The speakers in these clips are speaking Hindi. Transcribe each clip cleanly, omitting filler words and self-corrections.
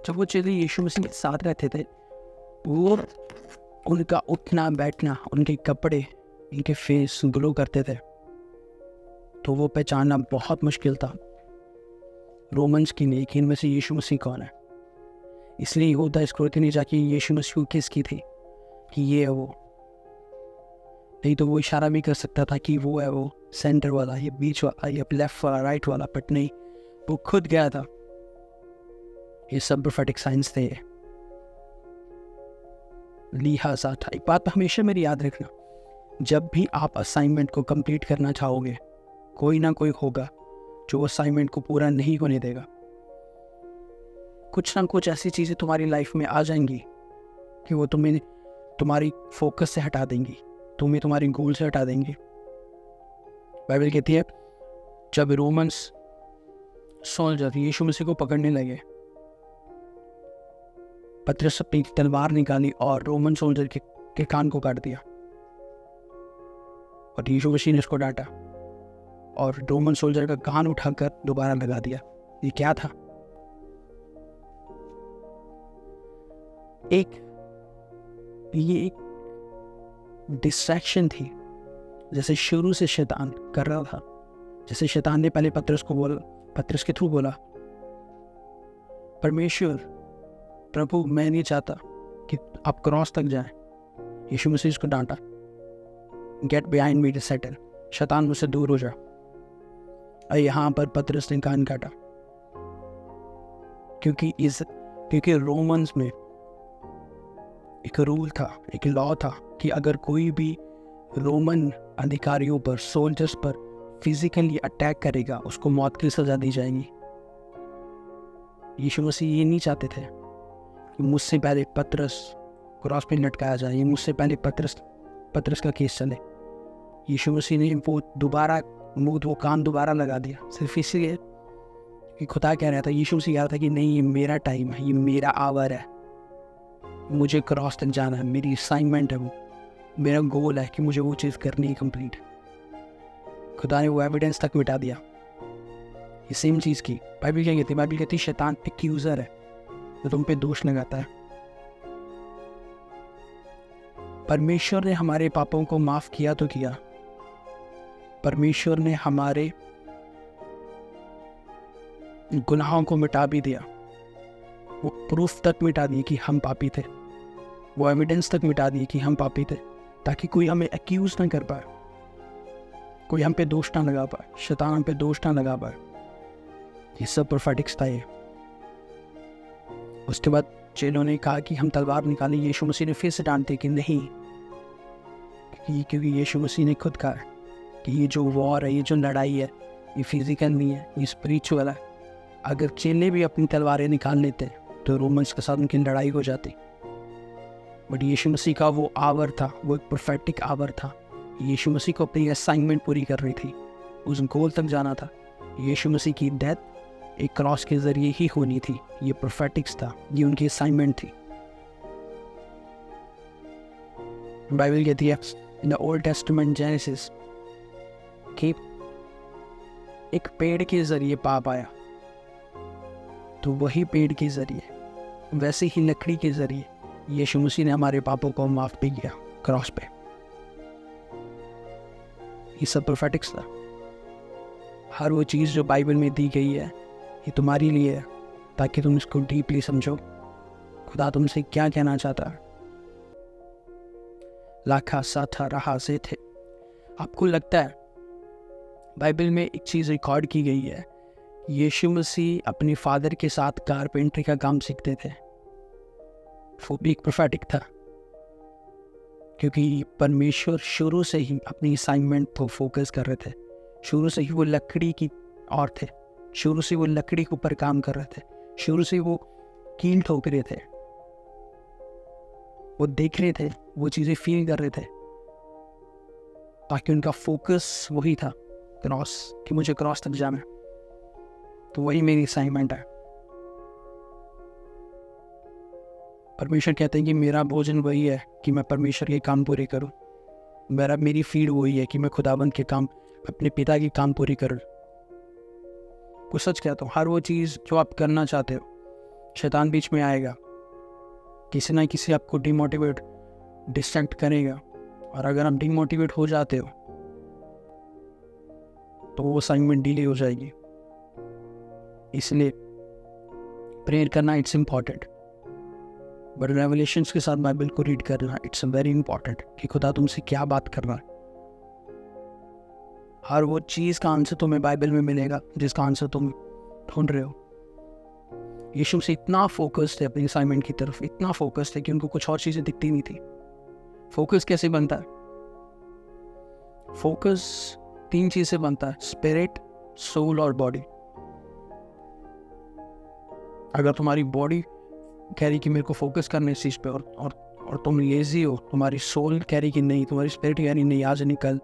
जब वो चेले यीशु मसीह के साथ रहते थे, वो उनका उठना बैठना, उनके कपड़े, उनके फेस ग्लो करते थे, तो वो पहचानना बहुत मुश्किल था रोमन्स की नहीं कि इनमें से यीशु मसीह कौन है। इसलिए यहूदा इस्करियोती ने जाके यीशु मसीह को किसकी थी कि ये है वो। नहीं तो वो इशारा भी कर सकता था कि वो है वो सेंटर वाला, ये बीच वाला, ये लेफ्ट वाला, राइट वाला, बट नहीं, वो खुद गया था। ये सब प्रोफेटिक साइंस थे। लिहाजा था, एक बात हमेशा मेरी याद रखना, जब भी आप असाइनमेंट को कंप्लीट करना चाहोगे, कोई ना कोई होगा जो असाइनमेंट को पूरा नहीं होने देगा। कुछ ना कुछ ऐसी चीज़ें तुम्हारी लाइफ में आ जाएंगी कि वो तुम्हें तुम्हारी फोकस से हटा देंगी, तुम्हें तुम्हारी गोल से हटा देंगी। बाइबल कहती है जब रोमन्स सोल्जर यीशु मसीह को पकड़ने लगे, पतरस अपनी तलवार निकाली और रोमन सोल्जर के कान को काट दिया, और यीशु मसीह ने उसको डांटा और रोमन सोल्जर का कान उठाकर दोबारा लगा दिया। ये क्या था? ये एक डिस्ट्रैक्शन थी, जैसे शुरू से शैतान कर रहा था। जैसे शैतान ने पहले पतरस के थ्रू बोला, परमेश्वर प्रभु मैं नहीं चाहता कि आप क्रॉस तक जाएं। यीशु मसीह उसको डांटा, गेट बिहाइंड मी सेटल, शैतान मुझसे दूर हो जा। और यहाँ पर पतरस ने कान काटा, क्योंकि रोमन्स में एक रूल था, एक लॉ था कि अगर कोई भी रोमन अधिकारियों पर, सोल्जर्स पर फिजिकली अटैक करेगा, उसको मौत की सजा दी जाएगी। यीशु मसीह ये नहीं चाहते थे कि मुझसे पहले पतरस क्रॉस पे लटकाया जाए, ये मुझसे पहले पतरस का केस चले। यीशु मसीह ने वो कान दोबारा लगा दिया, सिर्फ इसलिए कि खुदा कह रहा था, यीशु मसीह कह रहा था कि नहीं, ये मेरा टाइम है, ये मेरा आवर है, मुझे क्रॉस तक जाना है, मेरी असाइनमेंट है, वो मेरा गोल है कि मुझे वो चीज़ करनी है कंप्लीट। खुदा ने वो एविडेंस तक मिटा दिया। ये सेम चीज़ की बाइबल क्या कहती है? बाइबल कहती है शैतान एक्यूज़र है, तो तुम पे दोष लगाता है। परमेश्वर ने हमारे पापों को माफ़ किया तो किया, परमेश्वर ने हमारे गुनाहों को मिटा भी दिया। वो प्रूफ तक मिटा दिए कि हम पापी थे, वो एविडेंस तक मिटा दिए कि हम पापी थे, ताकि कोई हमें एक्यूज ना कर पाए, कोई हम पे दोष ना लगा पाए, शैतान हम पे दोष ना लगा पाए। ये सब प्रोफेटिक्स था ये। उसके बाद चेलों ने कहा कि हम तलवार निकालें। यीशु मसीह ने फिर से डांटे कि नहीं, क्योंकि यीशु मसीह ने खुद कहा कि ये जो वॉर है, ये जो लड़ाई है, ये फिजिकल नहीं है, ये स्पिरिचुअल है। अगर चेले भी अपनी तलवारें निकाल लेते तो रोमन्स के साथ उनकी लड़ाई हो जाती। बट यीशु मसीह का वो आवर था, वो एक प्रोफेटिक आवर था। यीशु मसीह को अपनी असाइनमेंट पूरी करनी थी, उस गोल तक जाना था। यीशु मसीह की डेथ एक क्रॉस के ज़रिए ही होनी थी। ये प्रोफेटिक्स था, ये उनकी असाइनमेंट थी। बाइबल कहती है in the old testament genesis कि एक पेड़ के ज़रिए पाप आया, तो वही पेड़ के ज़रिए, वैसे ही लकड़ी के ज़रिए यीशु मसीह ने हमारे पापों को माफ़ भी किया क्रॉस पे। ये सब प्रोफेटिक्स था। हर वो चीज़ जो बाइबल में दी गई है, ये तुम्हारे लिए है, ताकि तुम इसको डीपली समझो। खुदा तुमसे क्या कहना चाहता है। लाखा साथा रहा से थे। आपको लगता है बाइबल में एक चीज़ रिकॉर्ड की गई है, यीशु मसीह अपने फादर के साथ कारपेंटरी का काम सीखते थे। वो भी एक प्रोफेटिक था, क्योंकि परमेश्वर शुरू से ही अपनी असाइनमेंट को फोकस कर रहे थे। शुरू से ही वो लकड़ी की और थे, शुरू से वो लकड़ी के ऊपर काम कर रहे थे, शुरू से वो कील ठोक रहे थे, वो देख रहे थे, वो चीज़ें फील कर रहे थे, ताकि उनका फोकस वही था, क्रॉस, कि मुझे क्रॉस तक जाना है। तो वही मेरी असाइनमेंट है। परमेश्वर कहते हैं कि मेरा भोजन वही है कि मैं परमेश्वर के काम पूरे करूं। मेरी फीड वही है कि मैं खुदाबंद के काम, अपने पिता के काम पूरी करूं। कुछ सच कहता हूँ, हर वो चीज़ जो आप करना चाहते हो, शैतान बीच में आएगा, किसी ना किसी आपको डिमोटिवेट डिस्ट्रैक्ट करेगा, और अगर आप डिमोटिवेट हो जाते हो तो वो असाइनमेंट डिले हो जाएगी। इसलिए प्रेयर करना इट्स इम्पॉर्टेंट, बट रेवलेशंस के साथ बाइबल को रीड करना इट्स वेरी इंपॉर्टेंट कि खुदा तुमसे क्या बात कर रहा है। हर वो चीज़ का आंसर तुम्हें बाइबल में मिलेगा जिसका आंसर तुम ढूंढ रहे हो। यीशु मसीह इतना फोकस्ड है अपनी असाइनमेंट की तरफ, इतना फोकस्ड है कि उनको कुछ और चीज़ें दिखती नहीं थी। फोकस कैसे बनता है? फोकस 3 चीज़ से बनता है, स्पिरिट, सोल और बॉडी। अगर तुम्हारी बॉडी कह रही कि मेरे को फोकस करना इस चीज़ पे और तुम लेजी हो, तुम्हारी सोल कह रही कि नहीं, तुम्हारी स्पिरिट कह रही नहीं आज निकल,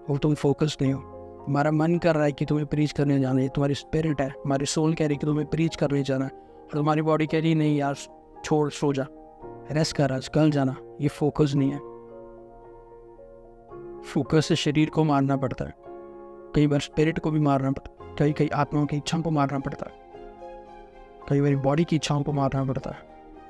और तुम फोकस नहीं हो। तुम्हारा मन कर रहा है कि तुम्हें प्रीच करने जाना है, तुम्हारी स्पिरिट है, तुम्हारी सोल कह रही कि तुम्हें प्रीच करने जाना है, और तुम्हारी बॉडी कह रही नहीं यार छोड़, सो जा, रेस्ट कर, आज कल जाना। ये फोकस नहीं है। फोकस से शरीर को मारना पड़ता है, कई बार स्पिरिट को भी मारना पड़ता है, कई आत्माओं की इच्छाओं को मारना पड़ता है, कई बार बॉडी की इच्छाओं को मारना पड़ता है।